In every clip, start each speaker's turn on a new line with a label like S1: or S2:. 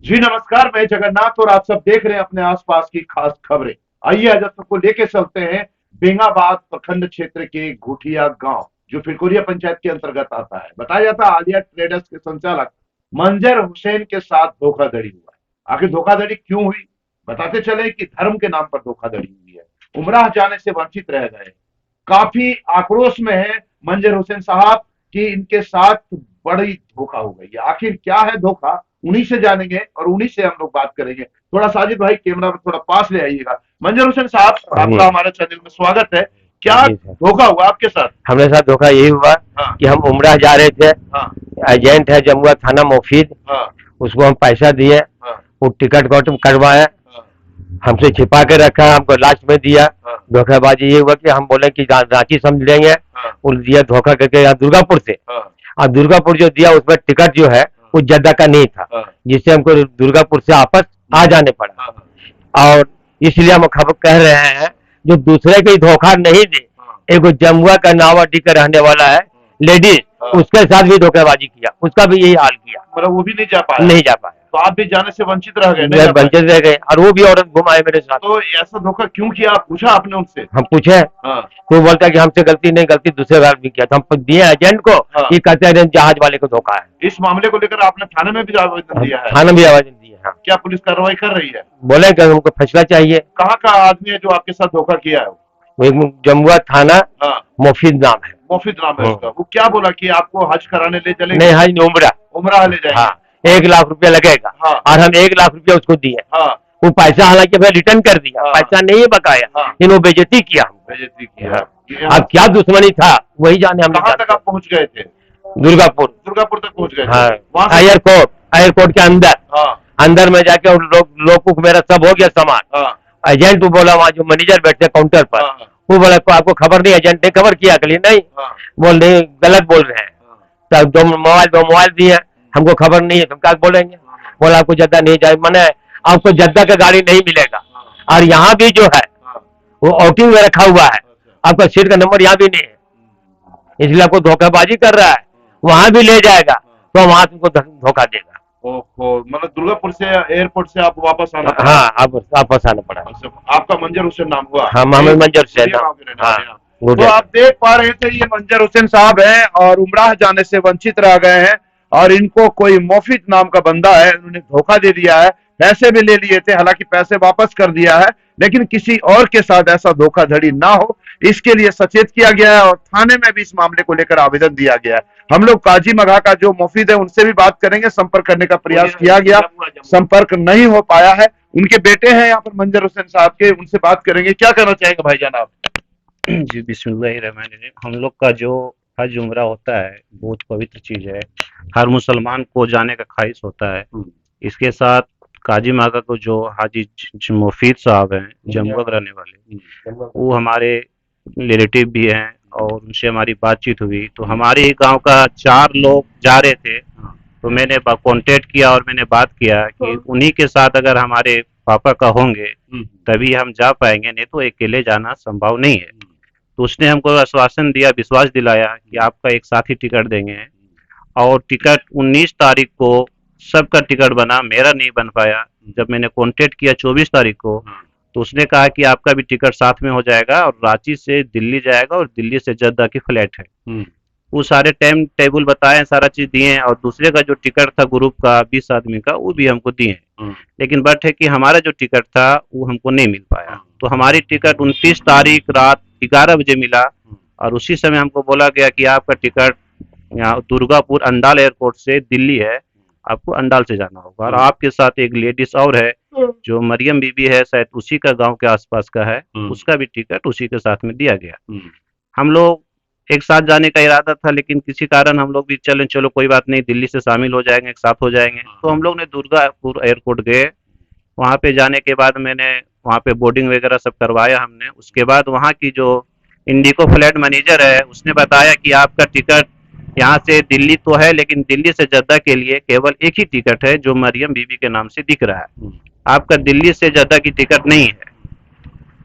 S1: जी नमस्कार, मैं जगन्नाथ और आप सब देख रहे हैं अपने आसपास की खास खबरें। आइए आज आप सबको लेके चलते हैं बेंगाबाद प्रखंड क्षेत्र के घुटिया गांव, जो फिरकोरिया पंचायत के अंतर्गत आता है। बताया जाता है आलिया ट्रेडर्स के संचालक मंजर हुसैन के साथ धोखाधड़ी हुआ है। आखिर धोखाधड़ी क्यों हुई, बताते चले कि धर्म के नाम पर धोखाधड़ी हुई है। उमराह जाने से वंचित रह गए। काफी आक्रोश में है मंजर हुसैन साहब कि इनके साथ बड़ी धोखा हो गई है। आखिर क्या है धोखा, उन्हीं से जानेंगे और उन्हीं से हम लोग बात करेंगे। थोड़ा साजिद भाई कैमरा में थोड़ा पास ले आइएगा। मंजर हुसैन साहब,
S2: जी
S1: आपका हमारे चैनल में स्वागत है। क्या
S2: जी सर।
S1: धोखा हुआ आपके साथ?
S2: हमारे साथ धोखा यही हुआ
S1: हाँ
S2: कि हम उमराह जा रहे थे।
S1: हाँ
S2: एजेंट है जमुआ थाना मुफीद,
S1: हाँ
S2: उसको हम पैसा दिए,
S1: हाँ
S2: वो टिकट कट करवाया,
S1: हाँ
S2: हमसे छिपा के रखा, हमको लास्ट में दिया।
S1: हाँ
S2: धोखेबाजी ये हुआ कि हम बोले कि रांची समझ लेंगे,
S1: हाँ
S2: वो दिया धोखा करके यहाँ दुर्गापुर से।
S1: हाँ
S2: और दुर्गापुर जो दिया उसमें टिकट जो है वो जद्दा का नहीं था,
S1: हाँ
S2: जिससे हमको दुर्गापुर से वापस आ जाने पड़ा।
S1: हाँ
S2: और इसलिए हम खबर कह रहे हैं, जो दूसरे को धोखा नहीं दे,
S1: हाँ
S2: एक जमुआ का नावाडी का रहने वाला है लेडीज,
S1: हाँ।
S2: उसके साथ भी धोखेबाजी किया, उसका भी यही हाल किया,
S1: मतलब वो भी नहीं जा पाया?
S2: नहीं जा पाया।
S1: तो आप भी जाने से वंचित रह गए, नहीं
S2: मैं
S1: जा पाए?
S2: वंचित रह गए और वो भी औरत घुमाए मेरे साथ।
S1: तो ऐसा धोखा क्यों किया, आप पूछा आपने उनसे?
S2: हम पूछे
S1: हाँ
S2: तो वो बोलता है कि हमसे गलती नहीं, गलती दूसरे आदमी किया। तो हम दिए एजेंट को,
S1: हाँ।
S2: ये कहते हैं जहाज वाले को धोखा है।
S1: इस मामले को लेकर आपने थाने में भी आवेदन
S2: हम
S1: दिया है?
S2: थाना भी आवाज दिए। हाँ,
S1: क्या पुलिस कार्रवाई कर रही है?
S2: बोले कि हमको फैसला चाहिए।
S1: कहाँ का आदमी है जो आपके साथ धोखा किया है?
S2: वो एक जमुआ थाना
S1: हाँ,
S2: मुफीद नाम है।
S1: मोफिद नाम है
S2: हाँ।
S1: उसका। वो क्या बोला कि आपको हज कराने ले चलेंगे?
S2: नहीं, हज उम्रा।
S1: उमराह ले जाएंगे?
S2: हाँ, 1 लाख रुपया लगेगा।
S1: हाँ।
S2: और हम 1 लाख रुपया उसको दिए।
S1: हाँ
S2: वो पैसा हालांकि मैं रिटर्न कर दिया,
S1: हाँ।
S2: पैसा नहीं है बकाया,
S1: हाँ।
S2: लेकिन वो बेइज्जती किया हमको।
S1: बेइज्जती किया।
S2: हाँ।
S1: ये
S2: अब क्या दुश्मनी था वही जाने, हम
S1: कहाँ तक आप पहुंच गए थे?
S2: दुर्गापुर।
S1: दुर्गापुर तक पहुंच गए थे?
S2: हाँ,
S1: वहां से?
S2: एयरपोर्ट के अंदर,
S1: हाँ
S2: अंदर में जाके उन लोग को मेरा सब हो गया सामान।
S1: हाँ
S2: एजेंट को बोला, वहाँ जो मैनेजर बैठते काउंटर पर,
S1: हाँ
S2: वो बोला को आपको खबर नहीं, एजेंट ने खबर किया के लिए नहीं,
S1: हाँ
S2: बोल रहे गलत बोल रहे हैं।
S1: हाँ
S2: तब दो मोबाइल दिए, हमको खबर नहीं है, तुम क्या बोलेंगे। बोला आपको जद्दा नहीं जाए, मैंने आपको जद्दा का गाड़ी नहीं मिलेगा। और यहाँ भी जो है
S1: हाँ।
S2: वो आउटिंग में रखा हुआ है,
S1: अच्छा।
S2: आपका सीट का नंबर यहाँ भी नहीं है, इसलिए आपको धोखाबाजी कर रहा है। वहां भी ले जाएगा तो वहां तुमको धोखा देगा।
S1: ओहो, मतलब दुर्गापुर से एयरपोर्ट से आप वापस आना पड़ा?
S2: हाँ, अब वापस आना पड़ा।
S1: अच्छा, आपका मंजर हुसैन नाम हुआ?
S2: हाँ, मोहम्मद मंजर हुसैन।
S1: घुटिया गांव के रहने
S2: हाँ,
S1: वाले हैं। तो
S2: घुटिया।
S1: आप देख पा रहे थे, ये मंजर हुसैन साहब हैं और उमराह जाने से वंचित रह गए हैं। और इनको कोई मोफिद नाम का बंदा है, उन्होंने धोखा दे दिया है। पैसे भी ले लिए थे, हालांकि पैसे वापस कर दिया है, लेकिन किसी और के साथ ऐसा धोखाधड़ी ना हो इसके लिए सचेत किया गया है और थाने में भी इस मामले को लेकर आवेदन दिया गया है। हम लोग काजी मघा का जो मुफीद है उनसे भी बात करेंगे, संपर्क करने का प्रयास किया गया, संपर्क नहीं हो पाया है। उनके बेटे हैं यहाँ पर मंजर हुसैन साहब के, उनसे बात करेंगे। क्या कहना चाहेंगे भाईजान आप?
S3: जी बिस्मिल्लाहिर्रहमानिर्रहीम। हम लोग का जो हज उम्रा होता है बहुत पवित्र चीज है, हर मुसलमान को जाने का ख्वाहिश होता है। इसके साथ काजी मागा को जो हाजी मुफीद साहब हैं जमुआ के रहने वाले, वो हमारे रिलेटिव भी हैं और उनसे हमारी बातचीत हुई। तो हमारे ही गांव का 4 लोग जा रहे थे, तो मैंने कांटेक्ट किया और मैंने बात किया कि उन्हीं के साथ अगर हमारे पापा का होंगे तभी हम जा पाएंगे, नहीं तो अकेले जाना संभव नहीं है। तो उसने हमको आश्वासन दिया, विश्वास दिलाया कि आपका एक साथी टिकट देंगे। और टिकट 19 तारीख को सबका टिकट बना, मेरा नहीं बन पाया। जब मैंने कांटेक्ट किया 24 तारीख को, तो उसने कहा कि आपका भी टिकट साथ में हो जाएगा और रांची से दिल्ली जाएगा और दिल्ली से जद्दा की फ्लाइट है। वो सारे टाइम टेबल बताए, सारा चीज दिए। और दूसरे का जो टिकट था ग्रुप का 20 आदमी का, वो भी हमको दिए। लेकिन बट है कि हमारा जो टिकट था वो हमको नहीं मिल पाया। तो हमारी टिकट 29 तारीख रात 11 बजे मिला और उसी समय हमको बोला गया कि आपका टिकट यहाँ दुर्गापुर अंडाल एयरपोर्ट से दिल्ली है, आपको अंडाल से जाना होगा। और आपके साथ एक लेडीज और है जो मरियम बीबी है, शायद उसी का गांव के आसपास का है, उसका भी टिकट उसी के साथ में दिया गया। हम लोग एक साथ जाने का इरादा था, लेकिन किसी कारण हम लोग भी चलो कोई बात नहीं, दिल्ली से शामिल हो जाएंगे, एक साथ हो जाएंगे। तो हम लोग ने दुर्गापुर एयरपोर्ट गए। वहाँ पे जाने के बाद मैंने वहाँ पे बोर्डिंग वगैरह सब करवाया हमने। उसके बाद वहाँ की जो इंडिको फ्लाइट मैनेजर है उसने बताया कि आपका टिकट यहाँ से दिल्ली तो है, लेकिन दिल्ली से जद्दा के लिए केवल एक ही टिकट है जो मरियम बीबी के नाम से दिख रहा है, आपका दिल्ली से जद्दा की टिकट नहीं है।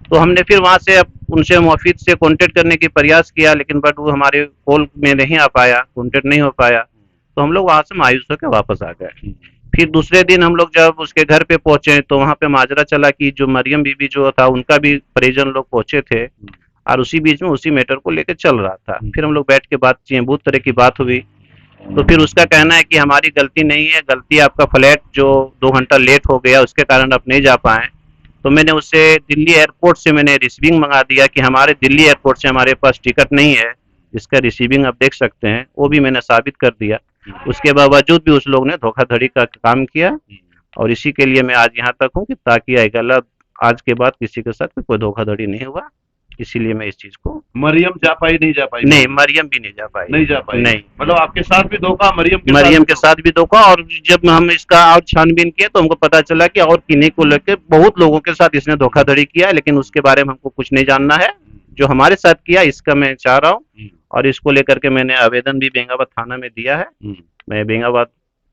S3: तो हमने फिर वहाँ से उनसे मुफीद से कांटेक्ट करने की प्रयास किया, लेकिन बट वो हमारे कॉल में नहीं आ पाया, कांटेक्ट नहीं हो पाया। तो हम लोग वहाँ से मायूस होकर वापस आ गए। फिर दूसरे दिन हम लोग जब उसके घर पे पहुंचे तो वहां पे माजरा चला कि जो मरियम बीबी जो था उनका भी परिजन लोग पहुंचे थे और उसी बीच में उसी मैटर को लेकर चल रहा था। फिर हम लोग बैठ के बात किए, बहुत तरह की बात हुई। तो फिर उसका कहना है कि हमारी गलती नहीं है, गलती आपका फ्लैट जो 2 घंटा लेट हो गया उसके कारण आप नहीं जा पाए। तो मैंने उससे दिल्ली एयरपोर्ट से मैंने रिसीविंग मंगा दिया कि हमारे दिल्ली एयरपोर्ट से हमारे पास टिकट नहीं है, इसका रिसीविंग आप देख सकते हैं, वो भी मैंने साबित कर दिया। उसके बावजूद भी उस लोग ने धोखाधड़ी का काम किया और इसी के लिए मैं आज यहाँ तक हूँ कि ताकि गलत आज के बाद किसी के साथ कोई धोखाधड़ी नहीं हुआ, इसीलिए मैं इस चीज को।
S1: मरियम जा पाई नहीं जा पाई?
S3: नहीं, मरियम भी नहीं जा पाई।
S1: नहीं जा पाई?
S3: नहीं,
S1: मतलब आपके साथ भी धोखा, मरियम
S3: के साथ भी धोखा। और जब हम इसका और छानबीन किए तो हमको पता चला कि और किन्हीं को लेके बहुत लोगों के साथ इसने धोखाधड़ी किया है, लेकिन उसके बारे में हमको कुछ नहीं जानना है। जो हमारे साथ किया इसका मैं चाह रहा हूँ और इसको लेकर के मैंने आवेदन भी बेंगाबाद थाना में दिया है। मैं बेंगाबाद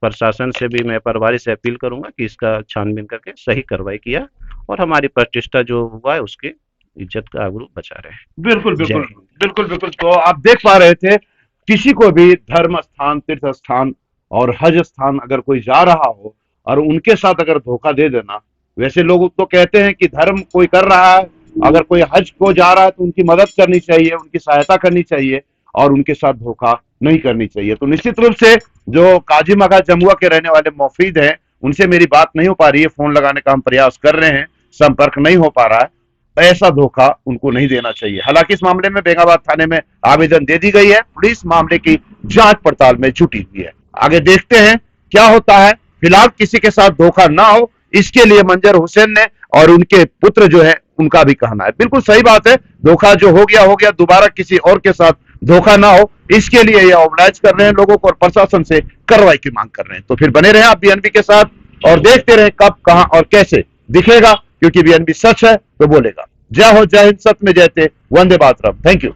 S3: प्रशासन से भी मैं प्रभारी से अपील करूंगा कि इसका छानबीन करके सही कार्रवाई किया और हमारी प्रतिष्ठा जो हुआ है उसकी इज्जत का आबरू बचा रहे।
S1: बिल्कुल बिल्कुल बिल्कुल बिल्कुल। तो आप देख पा रहे थे, किसी को भी धर्म स्थान, तीर्थ स्थान और हज स्थान अगर कोई जा रहा हो और उनके साथ अगर धोखा दे देना, वैसे लोग तो कहते हैं कि धर्म कोई कर रहा है, अगर कोई हज को जा रहा है तो उनकी मदद करनी चाहिए, उनकी सहायता करनी चाहिए और उनके साथ धोखा नहीं करनी चाहिए। तो निश्चित रूप से जो काजीमागा जमुआ के रहने वाले मौफीद हैं, उनसे मेरी बात नहीं हो पा रही है, फोन लगाने का हम प्रयास कर रहे हैं, संपर्क नहीं हो पा रहा है। ऐसा धोखा उनको नहीं देना चाहिए। हालांकि इस मामले में बेंगाबाद थाने में आवेदन दे दी गई है, पुलिस मामले की जांच पड़ताल में जुटी हुई है। आगे देखते हैं क्या होता है। फिलहाल किसी के साथ धोखा ना हो, इसके लिए मंजर हुसैन ने और उनके पुत्र जो है उनका भी कहना है। बिल्कुल सही बात है, धोखा जो हो गया, दोबारा किसी और के साथ धोखा ना हो, इसके लिए ये ऑर्गेनाइज कर रहे हैं लोगों को और प्रशासन से कार्रवाई की मांग कर रहे हैं। तो फिर बने रहे आप बीएनबी के साथ और देखते रहे कब, कहां और कैसे दिखेगा, क्योंकि बीएनबी सच है तो बोलेगा। जय हो, जय हिंद, सत्य में जयते, वंदे मातरम। Thank you.